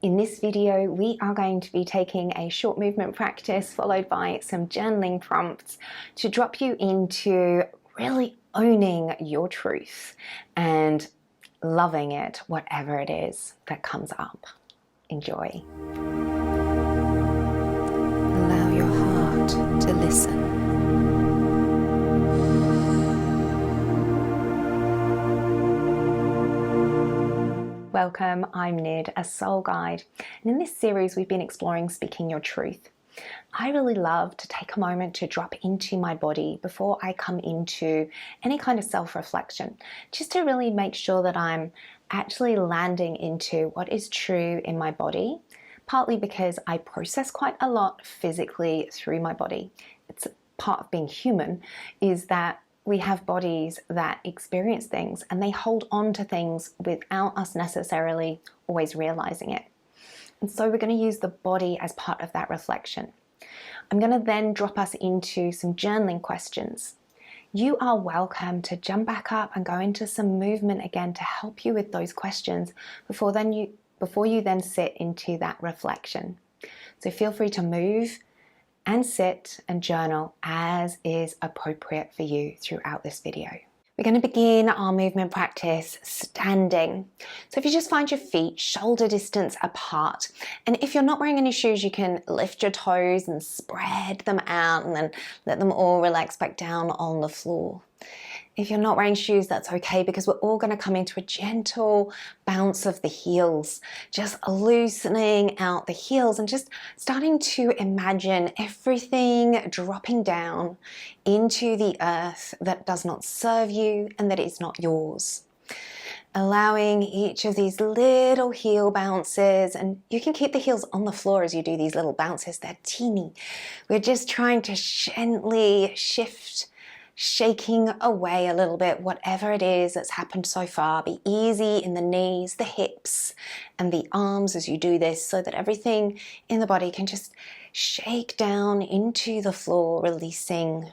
In this video, we are going to be taking a short movement practice followed by some journaling prompts to drop you into really owning your truth and loving it, whatever it is that comes up. Enjoy. Allow your heart to listen. Welcome, I'm Nid, a soul guide, and in this series we've been exploring speaking your truth. I really love to take a moment to drop into my body before I come into any kind of self-reflection, just to really make sure that I'm actually landing into what is true in my body, partly because I process quite a lot physically through my body. It's part of being human, is that we have bodies that experience things and they hold on to things without us necessarily always realizing it. And so we're going to use the body as part of that reflection. I'm going to then drop us into some journaling questions. You are welcome to jump back up and go into some movement again to help you with those questions before you then sit into that reflection. So feel free to move and sit and journal as is appropriate for you throughout this video. We're going to begin our movement practice standing. So if you just find your feet shoulder distance apart, and if you're not wearing any shoes, you can lift your toes and spread them out and then let them all relax back down on the floor. If you're not wearing shoes, that's okay, because we're all going to come into a gentle bounce of the heels, just loosening out the heels and just starting to imagine everything dropping down into the earth that does not serve you and that is not yours. Allowing each of these little heel bounces, and you can keep the heels on the floor as you do these little bounces, they're teeny. We're just trying to gently shift, shaking away a little bit whatever it is that's happened so far. Be easy in the knees, the hips, and the arms as you do this, so that everything in the body can just shake down into the floor, releasing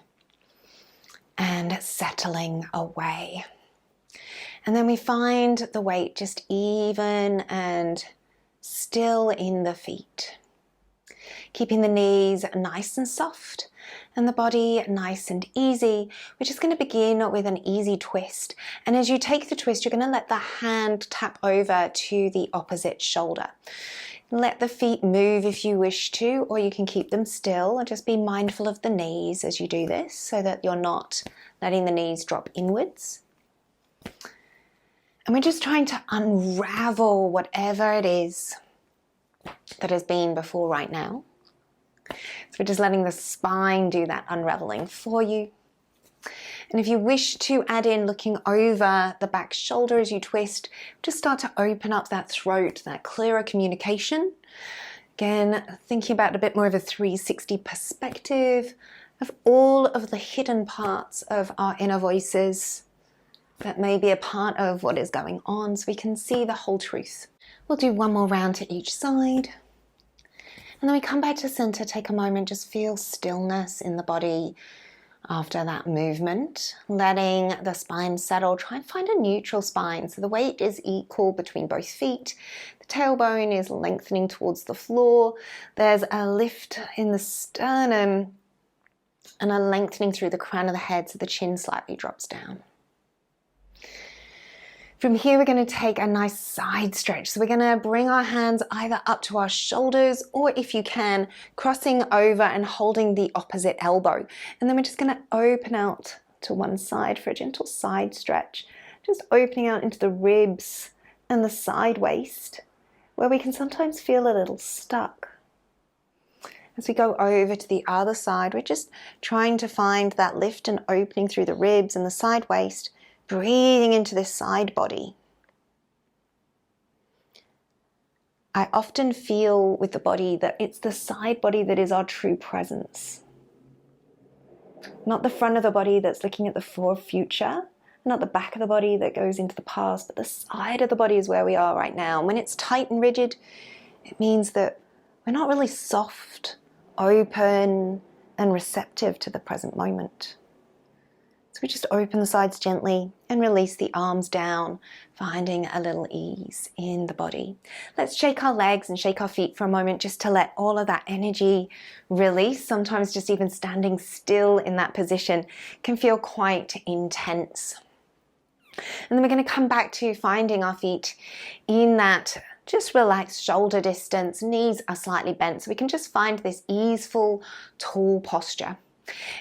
and settling away. And then we find the weight just even and still in the feet, keeping the knees nice and soft and the body nice and easy. We're just going to begin with an easy twist. And as you take the twist, you're going to let the hand tap over to the opposite shoulder. Let the feet move if you wish to, or you can keep them still and just be mindful of the knees as you do this, so that you're not letting the knees drop inwards. And we're just trying to unravel whatever it is that has been before right now. So we're just letting the spine do that unraveling for you. And if you wish to add in looking over the back shoulder as you twist, just start to open up that throat, that clearer communication. Again, thinking about a bit more of a 360 perspective of all of the hidden parts of our inner voices that may be a part of what is going on, so we can see the whole truth. We'll do one more round to each side. And then we come back to center, take a moment, just feel stillness in the body after that movement, letting the spine settle. Try and find a neutral spine, so the weight is equal between both feet. The tailbone is lengthening towards the floor. There's a lift in the sternum and a lengthening through the crown of the head, so the chin slightly drops down. From here, we're going to take a nice side stretch. So we're going to bring our hands either up to our shoulders, or if you can, crossing over and holding the opposite elbow. And then we're just going to open out to one side for a gentle side stretch, just opening out into the ribs and the side waist, where we can sometimes feel a little stuck. As we go over to the other side, we're just trying to find that lift and opening through the ribs and the side waist, breathing into this side body. I often feel with the body that it's the side body that is our true presence. Not the front of the body that's looking at the future, not the back of the body that goes into the past, but the side of the body is where we are right now. And when it's tight and rigid, it means that we're not really soft, open, and receptive to the present moment. So we just open the sides gently and release the arms down, finding a little ease in the body. Let's shake our legs and shake our feet for a moment just to let all of that energy release. Sometimes just even standing still in that position can feel quite intense. And then we're going to come back to finding our feet in that just relaxed shoulder distance. Knees are slightly bent, so we can just find this easeful, tall posture.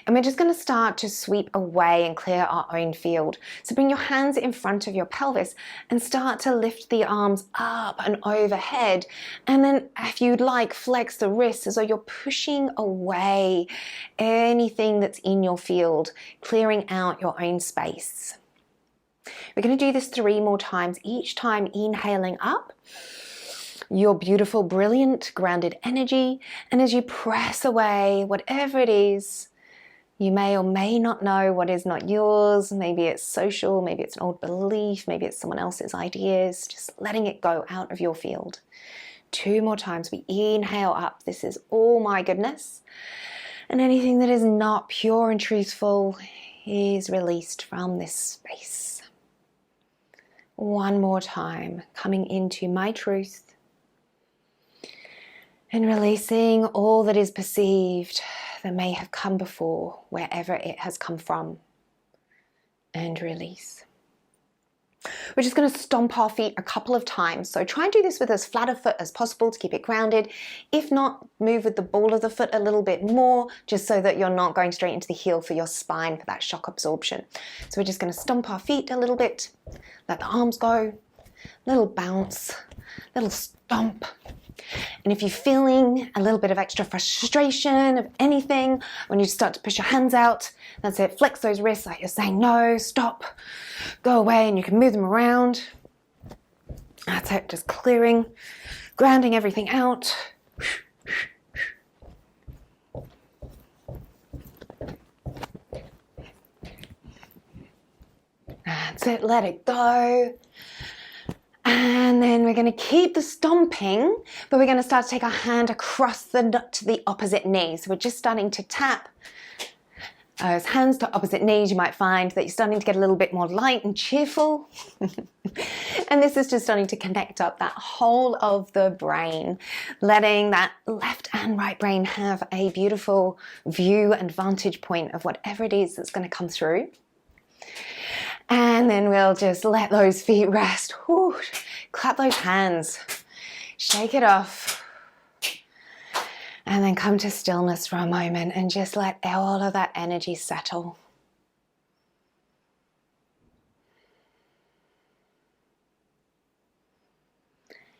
And we're just going to start to sweep away and clear our own field. So bring your hands in front of your pelvis and start to lift the arms up and overhead. And then if you'd like, flex the wrists as though you're pushing away anything that's in your field, clearing out your own space. We're going to do this 3 more times, each time inhaling up your beautiful, brilliant, grounded energy. And as you press away whatever it is, you may or may not know what is not yours. Maybe it's social, maybe it's an old belief, maybe it's someone else's ideas. Just letting it go out of your field. 2 more times. We inhale up. This is all my goodness. And anything that is not pure and truthful is released from this space. 1 more time. Coming into my truth. And releasing all that is perceived that may have come before, wherever it has come from. And release. We're just going to stomp our feet a couple of times. So try and do this with as flat a foot as possible to keep it grounded. If not, move with the ball of the foot a little bit more, just so that you're not going straight into the heel for your spine for that shock absorption. So we're just going to stomp our feet a little bit, let the arms go, little bounce, little stomp. And if you're feeling a little bit of extra frustration of anything, when you start to push your hands out, that's it, flex those wrists like you're saying no, stop, go away, and you can move them around. That's it, just clearing, grounding everything out. That's it, let it go. And then we're going to keep the stomping, but we're going to start to take our hand across to the opposite knee. So we're just starting to tap those hands to opposite knees. You might find that you're starting to get a little bit more light and cheerful. And this is just starting to connect up that whole of the brain, letting that left and right brain have a beautiful view and vantage point of whatever it is that's going to come through. And then we'll just let those feet rest. Whew. Clap those hands. Shake it off. And then come to stillness for a moment and just let all of that energy settle.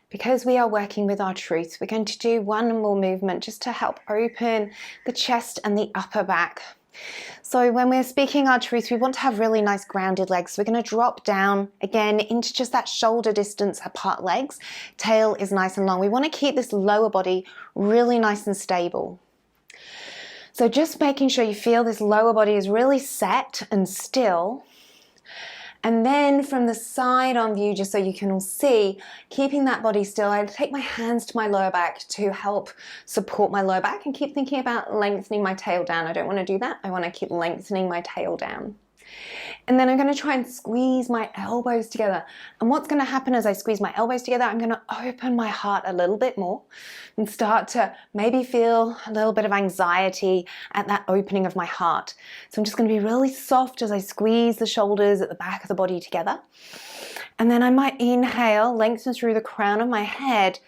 Because we are working with our truth, we're going to do 1 more movement just to help open the chest and the upper back. So when we're speaking our truth, we want to have really nice grounded legs. So we're going to drop down again into just that shoulder distance apart legs. Tail is nice and long. We want to keep this lower body really nice and stable. So just making sure you feel this lower body is really set and still. And then from the side on view, just so you can all see, keeping that body still, I take my hands to my lower back to help support my lower back and keep thinking about lengthening my tail down. I don't want to do that. I want to keep lengthening my tail down. And then I'm going to try and squeeze my elbows together. And what's going to happen as I squeeze my elbows together, I'm going to open my heart a little bit more and start to maybe feel a little bit of anxiety at that opening of my heart. So I'm just going to be really soft as I squeeze the shoulders at the back of the body together. And then I might inhale, lengthen through the crown of my head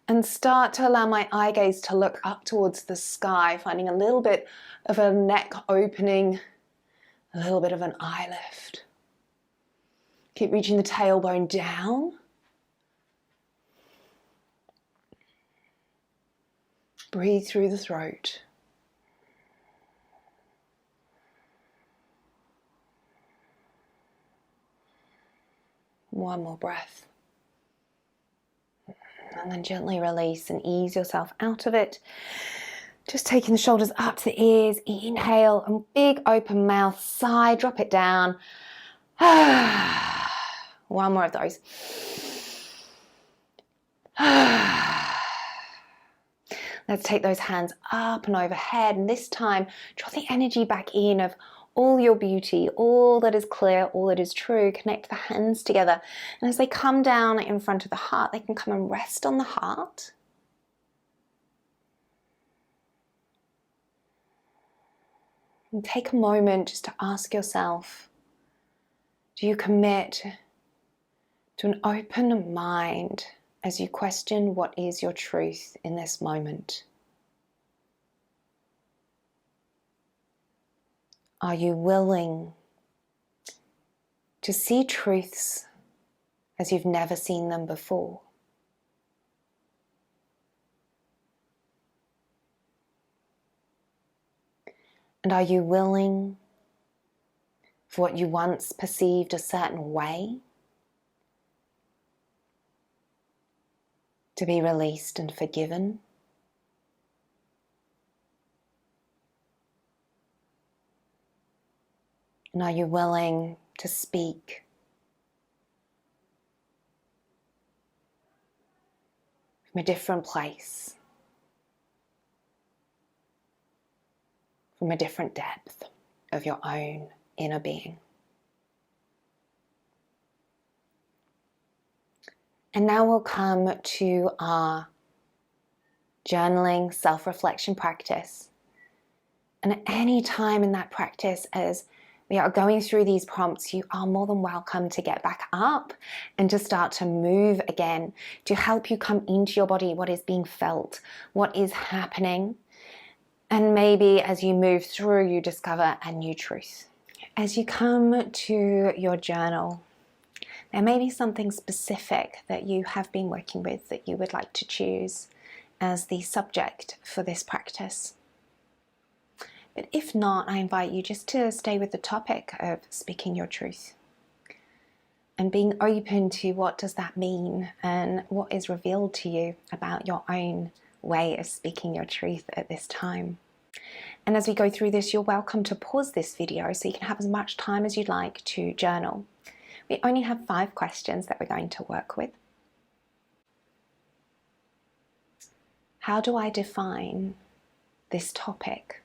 and start to allow my eye gaze to look up towards the sky, finding a little bit of a neck opening, a little bit of an eye lift. Keep reaching the tailbone down. Breathe through the throat. One more breath. And then gently release and ease yourself out of it. Just taking the shoulders up to the ears, inhale, and big open mouth, sigh, drop it down. One more of those. Let's take those hands up and overhead, and this time draw the energy back in of all your beauty, all that is clear, all that is true. Connect the hands together. And as they come down in front of the heart, they can come and rest on the heart. And take a moment just to ask yourself, do you commit to an open mind as you question what is your truth in this moment? Are you willing to see truths as you've never seen them before? And are you willing for what you once perceived a certain way to be released and forgiven? And are you willing to speak from a different place, from a different depth of your own inner being? And now we'll come to our journaling self-reflection practice. And at any time in that practice, as we are going through these prompts, you are more than welcome to get back up and to start to move again, to help you come into your body, what is being felt, what is happening. And maybe as you move through, you discover a new truth. As you come to your journal, there may be something specific that you have been working with that you would like to choose as the subject for this practice. But if not, I invite you just to stay with the topic of speaking your truth and being open to what does that mean and what is revealed to you about your own way of speaking your truth at this time. And as we go through this, you're welcome to pause this video so you can have as much time as you'd like to journal. We only have 5 questions that we're going to work with. How do I define this topic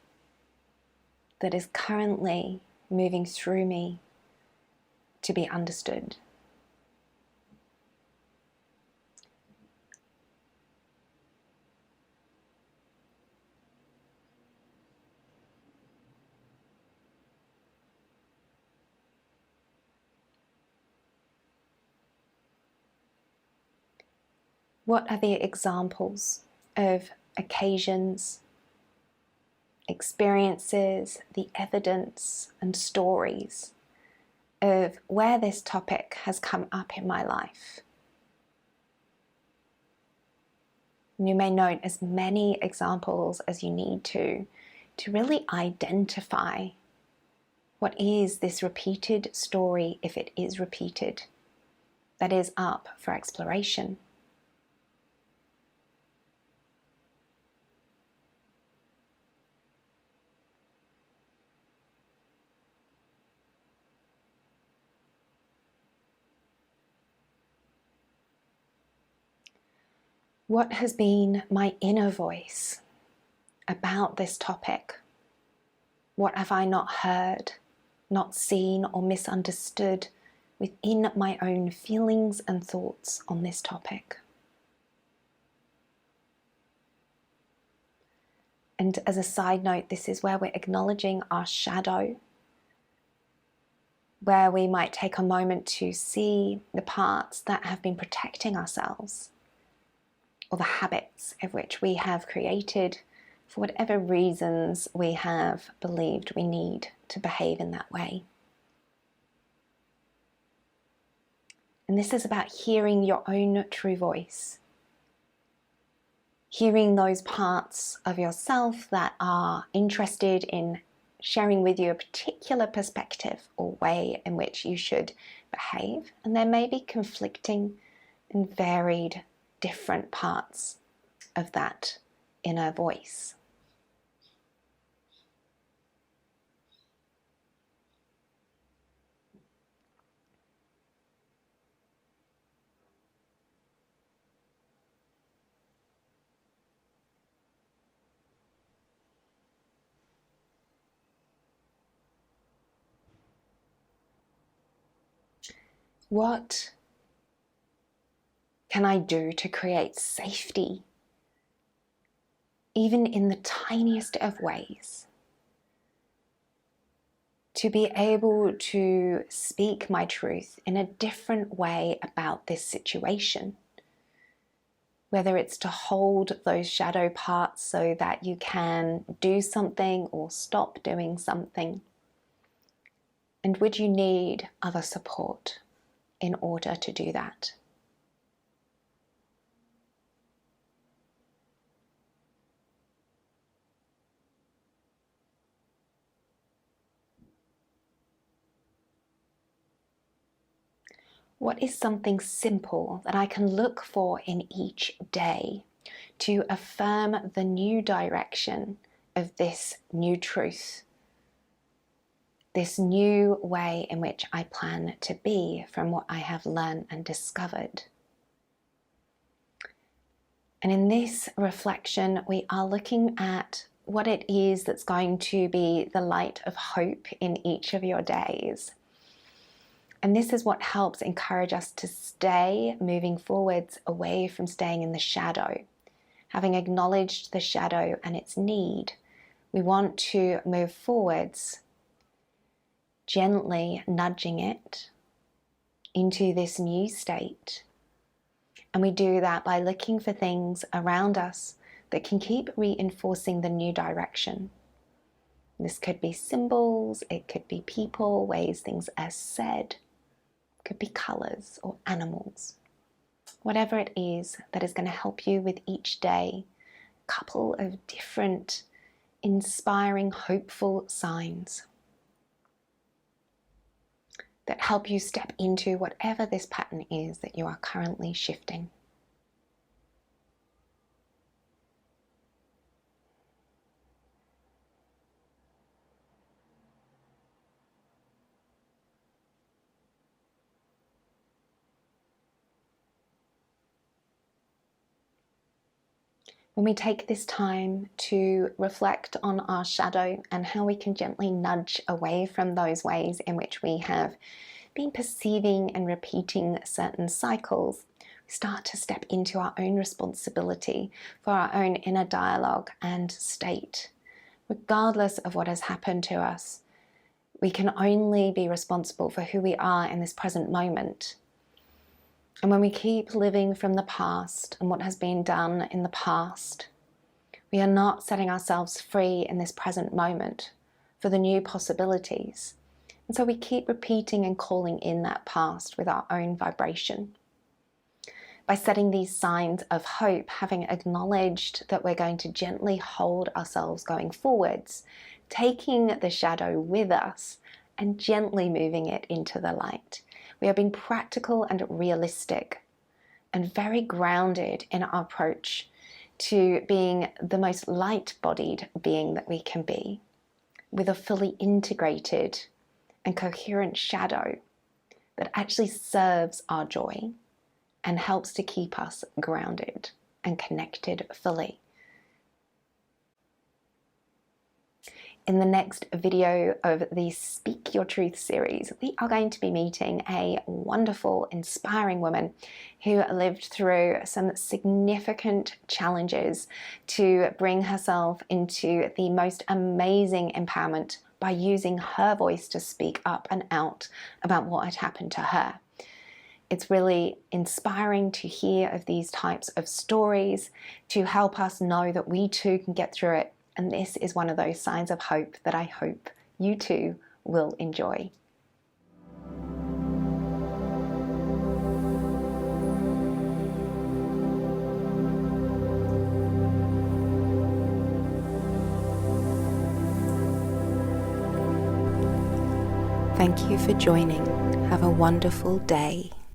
that is currently moving through me to be understood? What are the examples of occasions, experiences, the evidence and stories of where this topic has come up in my life? And you may note as many examples as you need to really identify what is this repeated story, if it is repeated, that is up for exploration. What has been my inner voice about this topic? What have I not heard, not seen, or misunderstood within my own feelings and thoughts on this topic? And as a side note, this is where we're acknowledging our shadow, where we might take a moment to see the parts that have been protecting ourselves, or the habits of which we have created for whatever reasons we have believed we need to behave in that way. And this is about hearing your own true voice, hearing those parts of yourself that are interested in sharing with you a particular perspective or way in which you should behave. And there may be conflicting and varied different parts of that inner voice. What can I do to create safety, even in the tiniest of ways? To be able to speak my truth in a different way about this situation. Whether it's to hold those shadow parts so that you can do something or stop doing something. And would you need other support in order to do that? What is something simple that I can look for in each day to affirm the new direction of this new truth, this new way in which I plan to be from what I have learned and discovered? And in this reflection, we are looking at what it is that's going to be the light of hope in each of your days. And this is what helps encourage us to stay moving forwards away from staying in the shadow. Having acknowledged the shadow and its need, we want to move forwards, gently nudging it into this new state. And we do that by looking for things around us that can keep reinforcing the new direction. This could be symbols, it could be people, ways things are said. Could be colors or animals. Whatever it is that is going to help you with each day, a couple of different inspiring, hopeful signs that help you step into whatever this pattern is that you are currently shifting. When we take this time to reflect on our shadow and how we can gently nudge away from those ways in which we have been perceiving and repeating certain cycles, we start to step into our own responsibility for our own inner dialogue and state. Regardless of what has happened to us, we can only be responsible for who we are in this present moment. And when we keep living from the past and what has been done in the past, we are not setting ourselves free in this present moment for the new possibilities. And so we keep repeating and calling in that past with our own vibration. By setting these signs of hope, having acknowledged that we're going to gently hold ourselves going forwards, taking the shadow with us and gently moving it into the light. We are being practical and realistic and very grounded in our approach to being the most light-bodied being that we can be, with a fully integrated and coherent shadow that actually serves our joy and helps to keep us grounded and connected fully. In the next video of the Speak Your Truth series, we are going to be meeting a wonderful, inspiring woman who lived through some significant challenges to bring herself into the most amazing empowerment by using her voice to speak up and out about what had happened to her. It's really inspiring to hear of these types of stories to help us know that we too can get through it. And this is one of those signs of hope that I hope you too will enjoy. Thank you for joining. Have a wonderful day.